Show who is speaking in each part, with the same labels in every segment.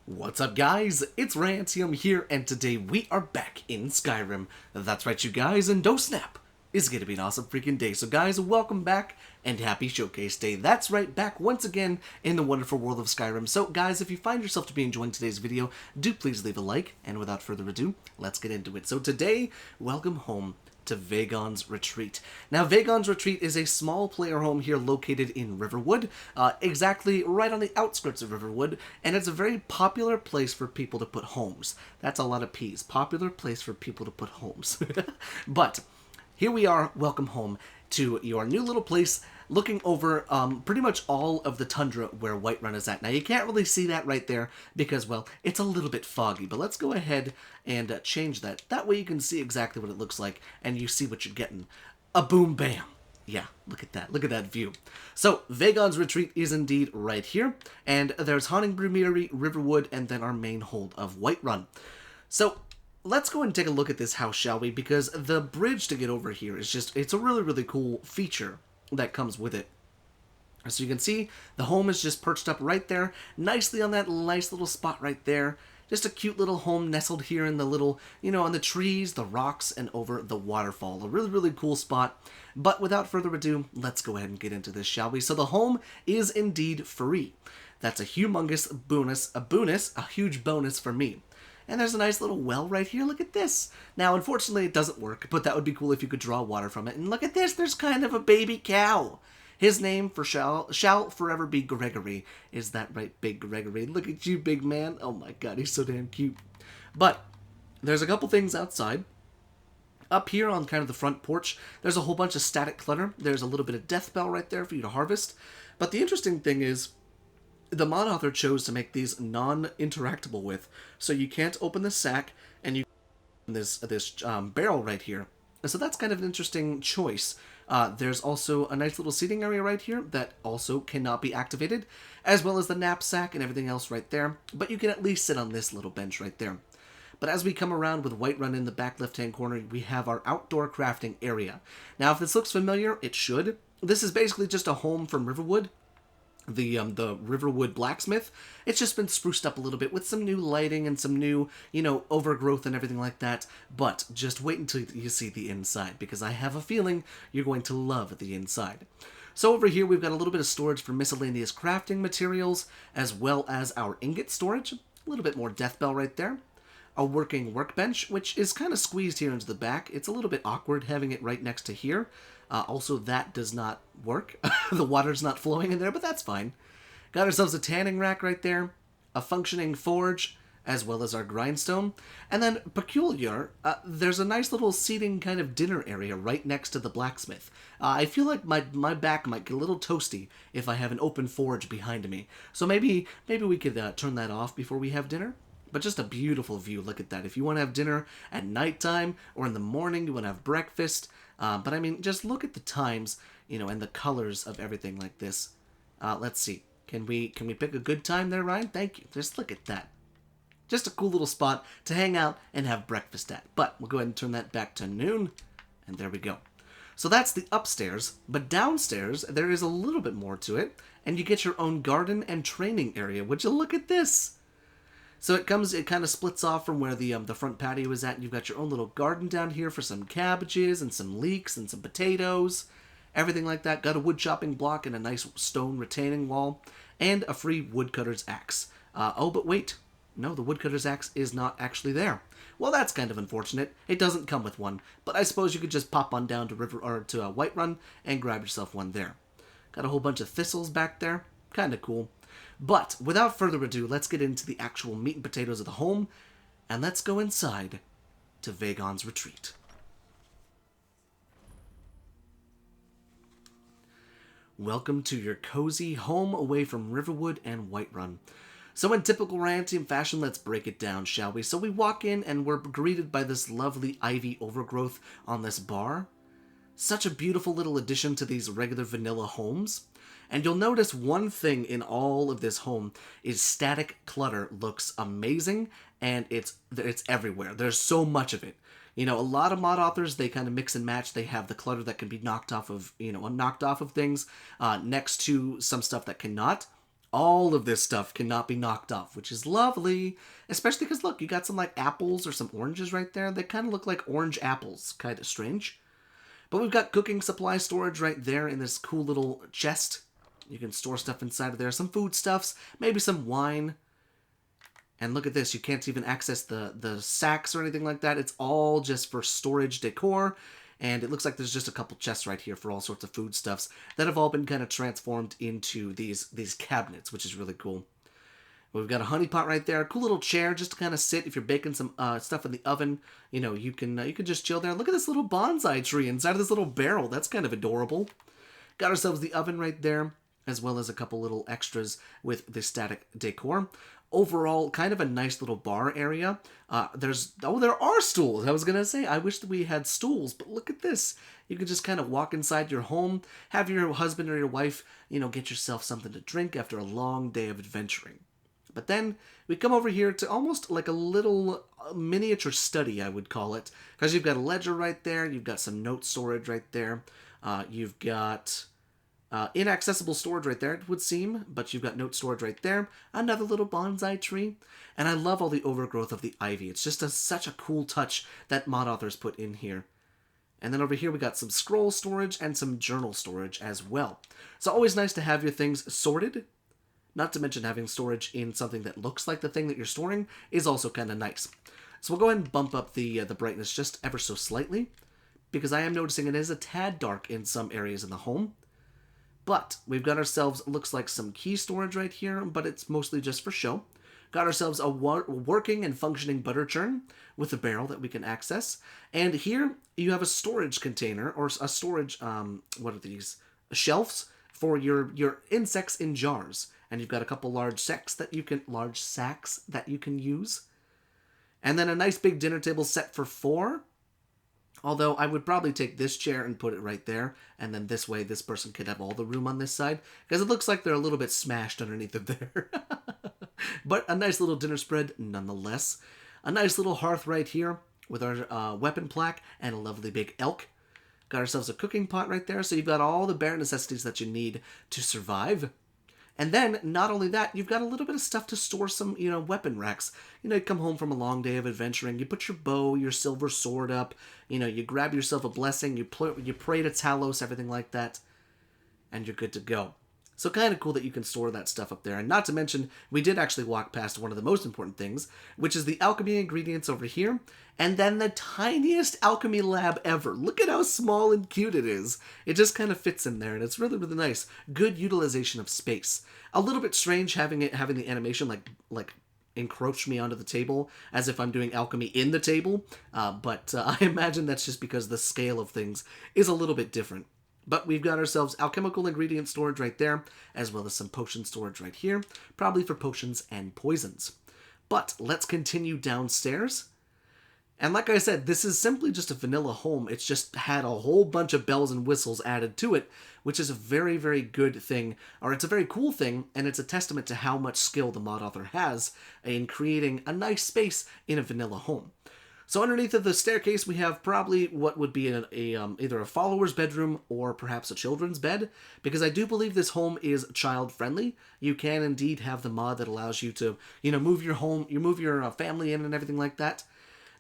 Speaker 1: What's up, guys? It's Rantium here, and today we are back in Skyrim. That's right, you guys, and don't snap! It's gonna be an awesome freaking day. So guys, welcome back, and happy Showcase Day. That's right, back once again in the wonderful world of Skyrim. So guys, if you find yourself to be enjoying today's video, do please leave a like, and without further ado, let's get into it. So today, welcome home to VAEGON'S Retreat. Now, VAEGON'S Retreat is a small player home here located in Riverwood, exactly right on the outskirts of Riverwood, and it's a very popular place for people to put homes. That's a lot of P's. Popular place for people to put homes. But here we are, welcome home to your new little place, looking over pretty much all of the tundra where Whiterun is at. Now, you can't really see that right there because, well, it's a little bit foggy, but let's go ahead and change that. That way you can see exactly what it looks like, and you see what you're getting. A boom bam. Yeah, look at that. Look at that view. So, VAEGON'S Retreat is indeed right here, and there's Haunting Brumiri, Riverwood, and then our main hold of Whiterun. So, let's go and take a look at this house, shall we? Because the bridge to get over here is just, it's a really, really cool feature that comes with it. So you can see the home is just perched up right there, nicely on that nice little spot right there. Just a cute little home nestled here in the little, on the trees, the rocks, and over the waterfall. A really, really cool spot. But without further ado, let's go ahead and get into this, shall we? So the home is indeed free. That's a humongous bonus, a huge bonus for me. And there's a nice little well right here. Look at this. Now, unfortunately, it doesn't work, but that would be cool if you could draw water from it. And look at this. There's kind of a baby cow. His name shall forever be Gregory. Is that right, Big Gregory? Look at you, big man. Oh my god, he's so damn cute. But there's a couple things outside. Up here on kind of the front porch, there's a whole bunch of static clutter. There's a little bit of death bell right there for you to harvest. But the interesting thing is, the mod author chose to make these non-interactable with, so you can't open the sack, and you this barrel right here. And so that's kind of an interesting choice. There's also a nice little seating area right here that also cannot be activated, as well as the knapsack and everything else right there, but you can at least sit on this little bench right there. But as we come around with Whiterun in the back left-hand corner, we have our outdoor crafting area. Now, if this looks familiar, it should. This is basically just a home from Riverwood. The Riverwood blacksmith. It's just been spruced up a little bit with some new lighting and some new, overgrowth and everything like that. But just wait until you see the inside, because I have a feeling you're going to love the inside. So over here, we've got a little bit of storage for miscellaneous crafting materials, as well as our ingot storage. A little bit more death bell right there. A working workbench, which is kind of squeezed here into the back. It's a little bit awkward having it right next to here. Also, that does not work. The water's not flowing in there, but that's fine. Got ourselves a tanning rack right there, a functioning forge, as well as our grindstone. And then, peculiar, there's a nice little seating kind of dinner area right next to the blacksmith. I feel like my back might get a little toasty if I have an open forge behind me. So maybe we could turn that off before we have dinner. But just a beautiful view. Look at that. If you want to have dinner at nighttime or in the morning, you want to have breakfast. But I mean, just look at the times, and the colors of everything like this. Let's see. Can we pick a good time there, Ryan? Thank you. Just look at that. Just a cool little spot to hang out and have breakfast at. But we'll go ahead and turn that back to noon. And there we go. So that's the upstairs. But downstairs, there is a little bit more to it. And you get your own garden and training area. Would you look at this? So it kind of splits off from where the front patio is at, and you've got your own little garden down here for some cabbages and some leeks and some potatoes, everything like that. Got a wood chopping block and a nice stone retaining wall, and a free woodcutter's axe. Oh, but wait, no, the woodcutter's axe is not actually there. Well, that's kind of unfortunate. It doesn't come with one, but I suppose you could just pop on down to Whiterun and grab yourself one there. Got a whole bunch of thistles back there, kind of cool. But, without further ado, let's get into the actual meat and potatoes of the home, and let's go inside to VAEGON'S Retreat. Welcome to your cozy home away from Riverwood and Whiterun. So in typical Rantium fashion, let's break it down, shall we? So we walk in, and we're greeted by this lovely ivy overgrowth on this bar. Such a beautiful little addition to these regular vanilla homes. And you'll notice one thing in all of this home is static clutter looks amazing, and it's everywhere. There's so much of it. A lot of mod authors, they kind of mix and match. They have the clutter that can be knocked off of, things next to some stuff that cannot. All of this stuff cannot be knocked off, which is lovely. Especially because, look, you got some, like, apples or some oranges right there. They kind of look like orange apples. Kind of strange. But we've got cooking supply storage right there in this cool little chest. You can store stuff inside of there. Some foodstuffs, maybe some wine. And look at this, you can't even access the sacks or anything like that. It's all just for storage decor. And it looks like there's just a couple chests right here for all sorts of foodstuffs that have all been kind of transformed into these cabinets, which is really cool. We've got a honey pot right there, a cool little chair just to kind of sit if you're baking some stuff in the oven. You know, you can just chill there. Look at this little bonsai tree inside of this little barrel. That's kind of adorable. Got ourselves the oven right there, as well as a couple little extras with the static decor. Overall, kind of a nice little bar area. There are stools. I was going to say, I wish that we had stools, but look at this. You can just kind of walk inside your home, have your husband or your wife, get yourself something to drink after a long day of adventuring. But then we come over here to almost like a little miniature study, I would call it, because you've got a ledger right there, you've got some note storage right there, you've got inaccessible storage right there, it would seem, but you've got note storage right there, another little bonsai tree, and I love all the overgrowth of the ivy. It's just such a cool touch that mod authors put in here. And then over here we got some scroll storage and some journal storage as well. So always nice to have your things sorted. Not to mention having storage in something that looks like the thing that you're storing is also kind of nice. So we'll go ahead and bump up the brightness just ever so slightly, because I am noticing it is a tad dark in some areas in the home. But we've got ourselves, looks like some key storage right here, but it's mostly just for show. Got ourselves a working and functioning butter churn with a barrel that we can access. And here you have a storage container, or a storage, what are these? Shelves for your insects in jars. And you've got a couple large sacks that you can use. And then a nice big dinner table set for 4. Although I would probably take this chair and put it right there, and then this way this person could have all the room on this side, because it looks like they're a little bit smashed underneath of there. But a nice little dinner spread nonetheless. A nice little hearth right here with our weapon plaque and a lovely big elk. Got ourselves a cooking pot right there, so you've got all the bare necessities that you need to survive. And then, not only that, you've got a little bit of stuff to store some, weapon racks. You come home from a long day of adventuring, you put your bow, your silver sword up, you grab yourself a blessing, you pray to Talos, everything like that, and you're good to go. So kind of cool that you can store that stuff up there. And not to mention, we did actually walk past one of the most important things, which is the alchemy ingredients over here, and then the tiniest alchemy lab ever. Look at how small and cute it is. It just kind of fits in there, and it's really, really nice. Good utilization of space. A little bit strange having the animation like encroach me onto the table as if I'm doing alchemy in the table, but I imagine that's just because the scale of things is a little bit different. But we've got ourselves alchemical ingredient storage right there, as well as some potion storage right here, probably for potions and poisons. But let's continue downstairs. And like I said, this is simply just a vanilla home. It's just had a whole bunch of bells and whistles added to it, which is a very, very good thing, or it's a very cool thing, and it's a testament to how much skill the mod author has in creating a nice space in a vanilla home. So underneath of the staircase, we have probably what would be either a follower's bedroom or perhaps a children's bed, because I do believe this home is child-friendly. You can indeed have the mod that allows you to, move your family in and everything like that.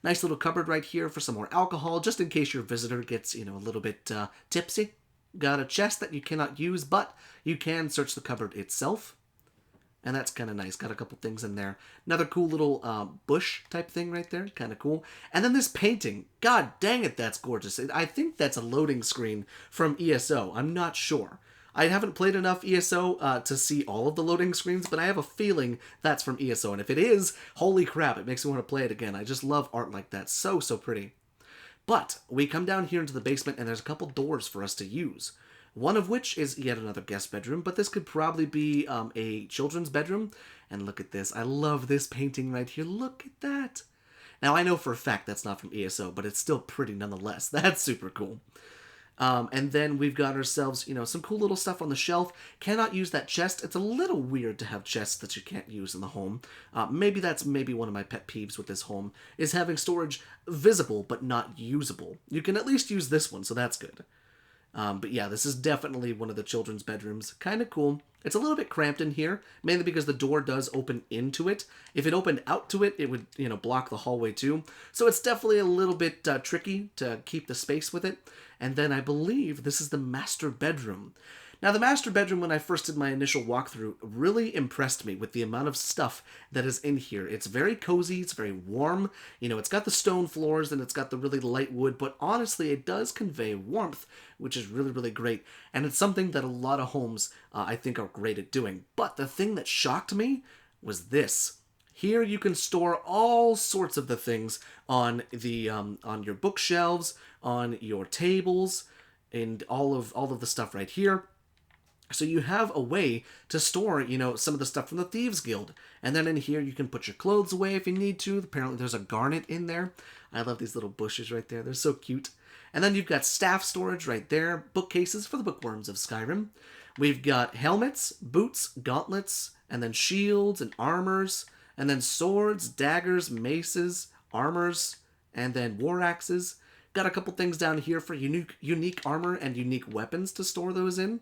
Speaker 1: Nice little cupboard right here for some more alcohol, just in case your visitor gets, a little bit tipsy. Got a chest that you cannot use, but you can search the cupboard itself. And that's kind of nice. Got a couple things in there. Another cool little bush type thing right there. Kind of cool. And then this painting. God dang it, that's gorgeous. I think that's a loading screen from ESO. I'm not sure. I haven't played enough ESO to see all of the loading screens, but I have a feeling that's from ESO. And if it is, holy crap, it makes me want to play it again. I just love art like that. So, so pretty. But we come down here into the basement, and there's a couple doors for us to use. One of which is yet another guest bedroom, but this could probably be a children's bedroom. And look at this. I love this painting right here. Look at that. Now, I know for a fact that's not from ESO, but it's still pretty nonetheless. That's super cool. And then we've got ourselves, some cool little stuff on the shelf. Cannot use that chest. It's a little weird to have chests that you can't use in the home. Maybe that's one of my pet peeves with this home, is having storage visible but not usable. You can at least use this one, so that's good. But yeah, this is definitely one of the children's bedrooms. Kind of cool. It's a little bit cramped in here, mainly because the door does open into it. If it opened out to it, it would, block the hallway too. So it's definitely a little bit tricky to keep the space with it. And then I believe this is the master bedroom. Now, the master bedroom, when I first did my initial walkthrough, really impressed me with the amount of stuff that is in here. It's very cozy, it's very warm, it's got the stone floors and it's got the really light wood, but honestly, it does convey warmth, which is really, really great. And it's something that a lot of homes, I think, are great at doing. But the thing that shocked me was this. Here you can store all sorts of the things on your bookshelves, on your tables, and all of the stuff right here. So you have a way to store, some of the stuff from the Thieves Guild. And then in here you can put your clothes away if you need to. Apparently there's a garnet in there. I love these little bushes right there. They're so cute. And then you've got staff storage right there. Bookcases for the bookworms of Skyrim. We've got helmets, boots, gauntlets, and then shields and armors. And then swords, daggers, maces, armors, and then war axes. Got a couple things down here for unique armor and unique weapons to store those in.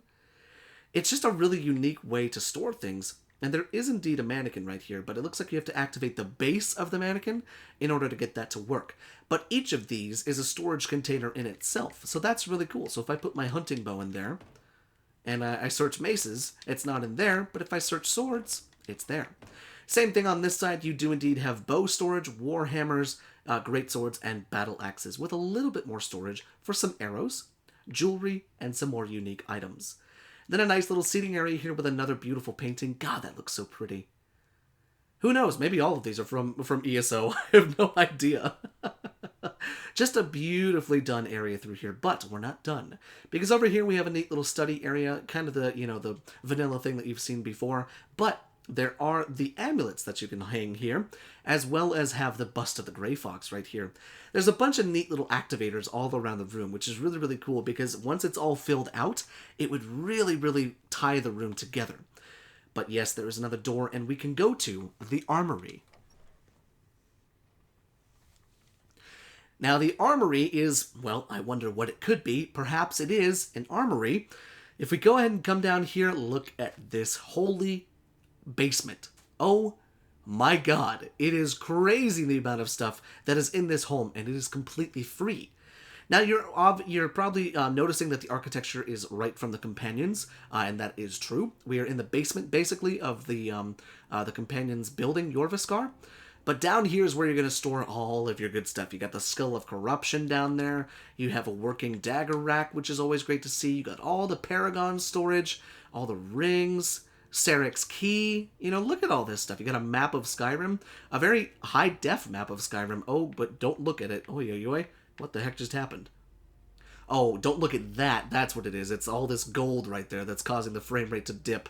Speaker 1: It's just a really unique way to store things, and there is indeed a mannequin right here, but it looks like you have to activate the base of the mannequin in order to get that to work. But each of these is a storage container in itself, so that's really cool. So if I put my hunting bow in there, and I search maces, it's not in there, but if I search swords, it's there. Same thing on this side, you do indeed have bow storage, war hammers, great swords, and battle axes, with a little bit more storage for some arrows, jewelry, and some more unique items. Then a nice little seating area here with another beautiful painting. God, that looks so pretty. Who knows? Maybe all of these are from ESO. I have no idea. Just a beautifully done area through here, but we're not done. Because over here we have a neat little study area, kind of the vanilla thing that you've seen before, but there are the amulets that you can hang here, as well as have the bust of the Grey Fox right here. There's a bunch of neat little activators all around the room, which is really, really cool, because once it's all filled out, it would really, really tie the room together. But yes, there is another door, and we can go to the armory. Now, the armory is, well, I wonder what it could be. Perhaps it is an armory. If we go ahead and come down here, look at this holy basement. Oh my god, it is crazy the amount of stuff that is in this home, and it is completely free. Now you're probably noticing that the architecture is right from the companions, and that is true. We are in the basement basically of the companions building, Jorviskar. But down here is where you're going to store all of your good stuff. You got the Skull of Corruption down there. You have a working dagger rack, which is always great to see. You got all the Paragon storage, all the rings, Sarek's Key. Look at all this stuff. You got a map of Skyrim, a very high-def map of Skyrim. Oh, but don't look at it. Oy. What the heck just happened? Oh, don't look at that. That's what it is. It's all this gold right there that's causing the frame rate to dip.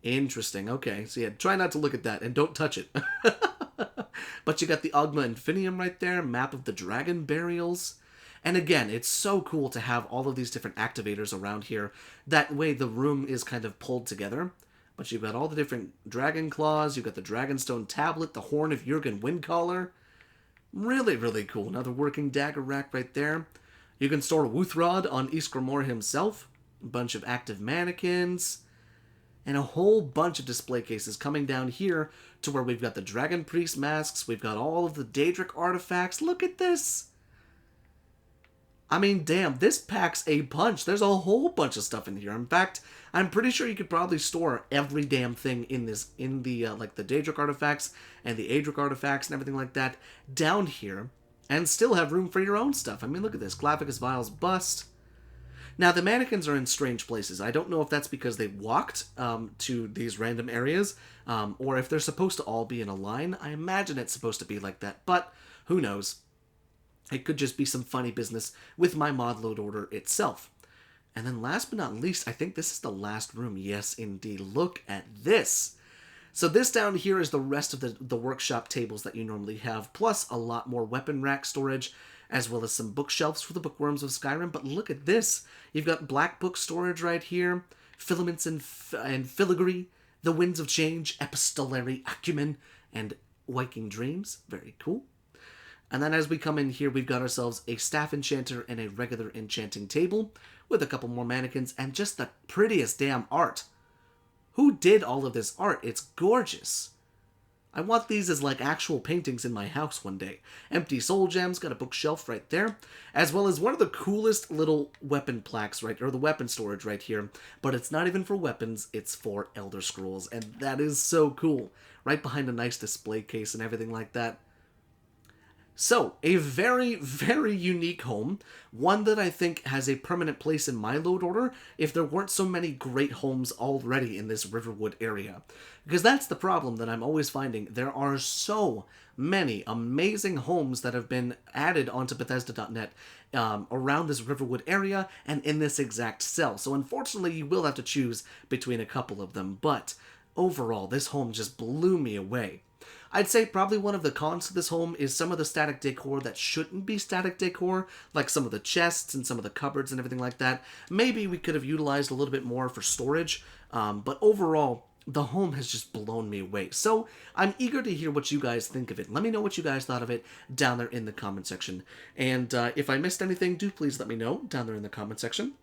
Speaker 1: Interesting. Okay, so yeah, try not to look at that, and don't touch it. But you got the Ogma Infinium right there, map of the Dragon Burials. And again, it's so cool to have all of these different activators around here. That way the room is kind of pulled together. But you've got all the different dragon claws, you've got the Dragonstone Tablet, the Horn of Jurgen Windcaller. Really, really cool. Another working dagger rack right there. You can store Wuthrod on Ysgramor himself. A bunch of active mannequins. And a whole bunch of display cases coming down here to where we've got the Dragon Priest masks. We've got all of the Daedric artifacts. Look at this. I mean, damn, this packs a punch. There's a whole bunch of stuff in here. In fact, I'm pretty sure you could probably store every damn thing in the Daedric artifacts and the Aedric artifacts and everything like that down here and still have room for your own stuff. I mean, look at this. Glaficus Vile's bust. Now, the mannequins are in strange places. I don't know if that's because they walked to these random areas or if they're supposed to all be in a line. I imagine it's supposed to be like that, but who knows? It could just be some funny business with my mod load order itself. And then last but not least, I think this is the last room. Yes, indeed. Look at this. So this down here is the rest of the workshop tables that you normally have, plus a lot more weapon rack storage, as well as some bookshelves for the bookworms of Skyrim. But look at this. You've got black book storage right here, filaments and filigree, the winds of change, epistolary acumen, and waking dreams. Very cool. And then as we come in here, we've got ourselves a staff enchanter and a regular enchanting table with a couple more mannequins and just the prettiest damn art. Who did all of this art? It's gorgeous. I want these as like actual paintings in my house one day. Empty soul gems, got a bookshelf right there, as well as one of the coolest little weapon plaques right, or the weapon storage right here. But it's not even for weapons, it's for Elder Scrolls, and that is so cool. Right behind a nice display case and everything like that. So, a very, very unique home, one that I think has a permanent place in my load order if there weren't so many great homes already in this Riverwood area. Because that's the problem that I'm always finding. There are so many amazing homes that have been added onto Bethesda.net around this Riverwood area and in this exact cell. So unfortunately, you will have to choose between a couple of them, but overall, this home just blew me away. I'd say probably one of the cons to this home is some of the static decor that shouldn't be static decor, like some of the chests and some of the cupboards and everything like that. Maybe we could have utilized a little bit more for storage, but overall, the home has just blown me away. So I'm eager to hear what you guys think of it. Let me know what you guys thought of it down there in the comment section. And if I missed anything, do please let me know down there in the comment section.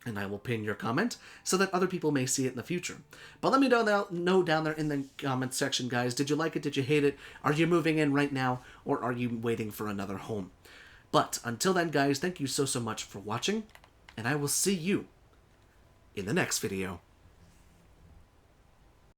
Speaker 1: And I will pin your comment so that other people may see it in the future. But let me know down there in the comment section, guys. Did you like it? Did you hate it? Are you moving in right now? Or are you waiting for another home? But until then, guys, thank you so much for watching. And I will see you in the next video.